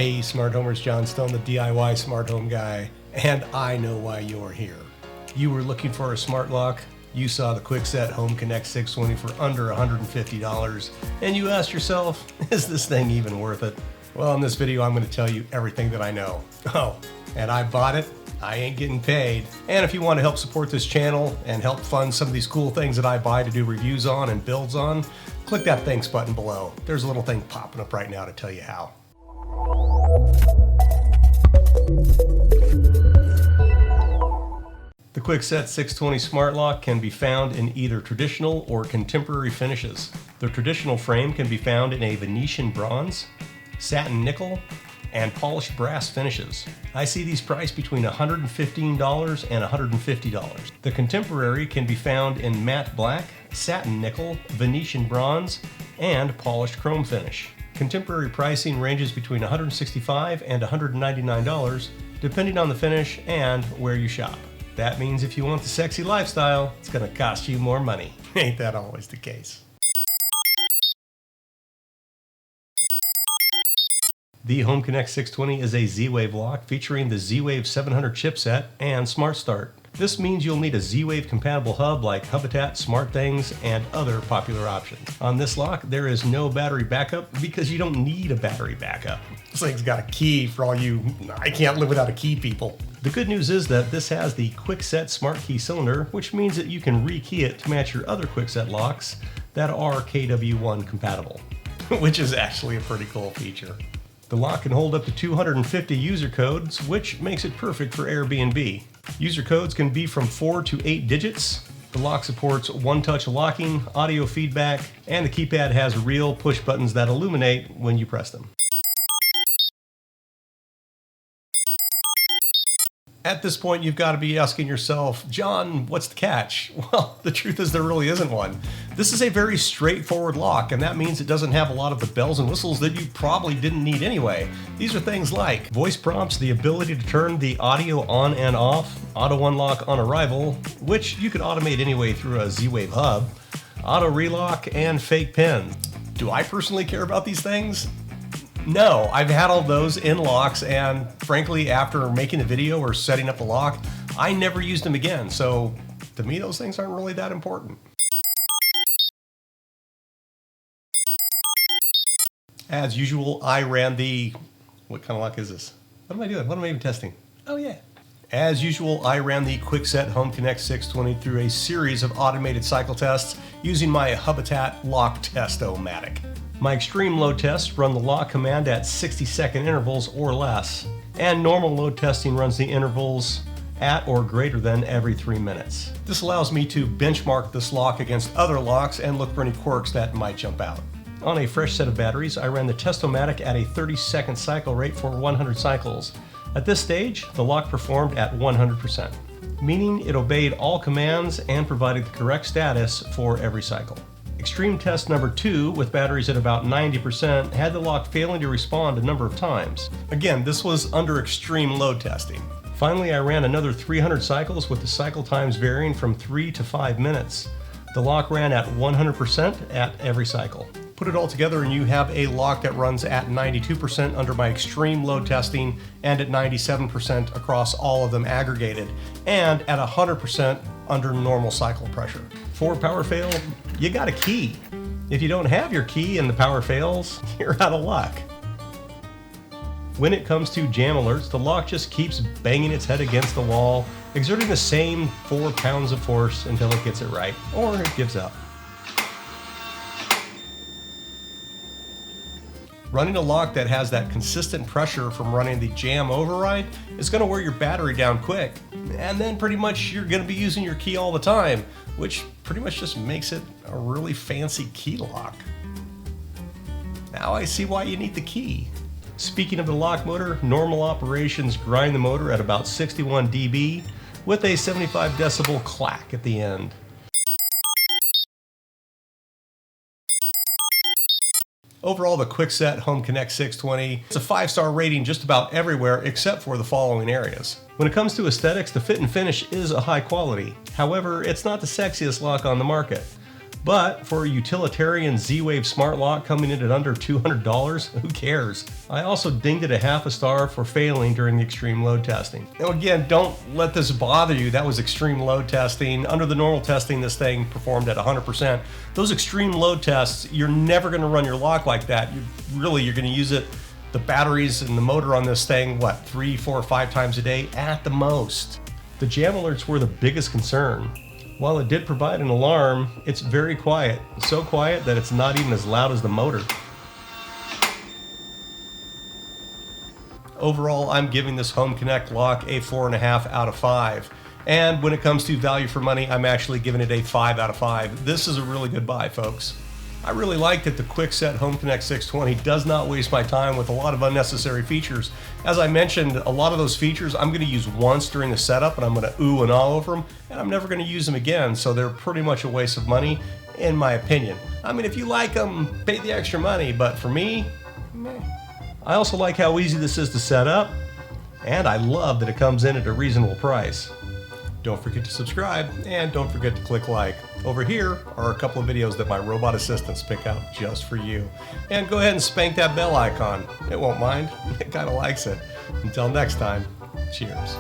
Hey Smart Homers, John Stone, the DIY Smart Home Guy, and I know why you're here. You were looking for a smart lock, you saw the Kwikset Home Connect 620 for under $150, and you asked yourself, is this thing even worth it? Well, in this video I'm going to tell you everything that I know. Oh, and I bought it, I ain't getting paid. And if you want to help support this channel and help fund some of these cool things that I buy to do reviews on and builds on, click that thanks button below. There's a little thing popping up right now to tell you how. The Kwikset 620 Smart Lock can be found in either traditional or contemporary finishes. The traditional frame can be found in a Venetian bronze, satin nickel, and polished brass finishes. I see these priced between $115 and $150. The contemporary can be found in matte black, satin nickel, Venetian bronze, and polished chrome finish. Contemporary pricing ranges between $165 and $199, depending on the finish and where you shop. That means if you want the sexy lifestyle, it's going to cost you more money. Ain't that always the case? The Home Connect 620 is a Z-Wave lock featuring the Z-Wave 700 chipset and Smart Start. This means you'll need a Z-Wave compatible hub like Hubitat, SmartThings, and other popular options. On this lock, there is no battery backup because you don't need a battery backup. This thing's got a key for all you I can't live without a key people. The good news is that this has the Kwikset Smart Key cylinder, which means that you can rekey it to match your other Kwikset locks that are KW1 compatible, which is actually a pretty cool feature. The lock can hold up to 250 user codes, which makes it perfect for Airbnb. User codes can be from 4 to 8 digits. The lock supports one-touch locking, audio feedback, and the keypad has real push buttons that illuminate when you press them. At this point, you've got to be asking yourself, John, what's the catch? Well, the truth is there really isn't one. This is a very straightforward lock, and that means it doesn't have a lot of the bells and whistles that you probably didn't need anyway. These are things like voice prompts, the ability to turn the audio on and off, auto unlock on arrival, which you could automate anyway through a Z-Wave hub, auto relock, and fake pin. Do I personally care about these things? No, I've had all those in locks, and frankly, after making the video or setting up the lock, I never used them again. So to me, those things aren't really that important. As usual, I ran the, what kind of lock is this? What am I doing? What am I even testing? Oh yeah. As usual, I ran the Kwikset Home Connect 620 through a series of automated cycle tests using my Hubitat lock test-o-matic. My extreme load tests run the lock command at 60-second intervals or less, and normal load testing runs the intervals at or greater than every 3 minutes. This allows me to benchmark this lock against other locks and look for any quirks that might jump out. On a fresh set of batteries, I ran the test-o-matic at a 30-second cycle rate for 100 cycles. At this stage, the lock performed at 100%, meaning it obeyed all commands and provided the correct status for every cycle. Extreme test number 2, with batteries at about 90%, had the lock failing to respond a number of times. Again, this was under extreme load testing. Finally, I ran another 300 cycles with the cycle times varying from 3 to 5 minutes. The lock ran at 100% at every cycle. Put it all together and you have a lock that runs at 92% under my extreme load testing and at 97% across all of them aggregated, and at 100% under normal cycle pressure. For power fail, you got a key. If you don't have your key and the power fails, you're out of luck. When it comes to jam alerts, the lock just keeps banging its head against the wall, exerting the same 4 pounds of force until it gets it right, or it gives up. Running a lock that has that consistent pressure from running the jam override is going to wear your battery down quick, and then pretty much you're going to be using your key all the time, which pretty much just makes it a really fancy key lock. Now I see why you need the key. Speaking of the lock motor, normal operations grind the motor at about 61 dB with a 75 decibel clack at the end. Overall, the Kwikset Home Connect 620, it's a 5-star rating just about everywhere except for the following areas. When it comes to aesthetics, the fit and finish is a high quality. However, it's not the sexiest lock on the market. But for a utilitarian Z-Wave Smart Lock coming in at under $200, who cares? I also dinged it a half a star for failing during the extreme load testing. Now again, don't let this bother you. That was extreme load testing. Under the normal testing, this thing performed at 100%. Those extreme load tests, you're never going to run your lock like that. You're going to use it, the batteries and the motor on this thing, what, 3, 4, 5 times a day at the most. The jam alerts were the biggest concern. While it did provide an alarm, it's very quiet. So quiet that it's not even as loud as the motor. Overall, I'm giving this Home Connect lock a 4.5 out of 5. And when it comes to value for money, I'm actually giving it a 5 out of 5. This is a really good buy, folks. I really like that the Kwikset Home Connect 620 does not waste my time with a lot of unnecessary features. As I mentioned, a lot of those features I'm going to use once during the setup and I'm going to ooh and ah over them, and I'm never going to use them again, so they're pretty much a waste of money, in my opinion. I mean, if you like them, pay the extra money, but for me, meh. I also like how easy this is to set up, and I love that it comes in at a reasonable price. Don't forget to subscribe, and don't forget to click like. Over here are a couple of videos that my robot assistants pick out just for you. And go ahead and spank that bell icon. It won't mind. It kind of likes it. Until next time, cheers.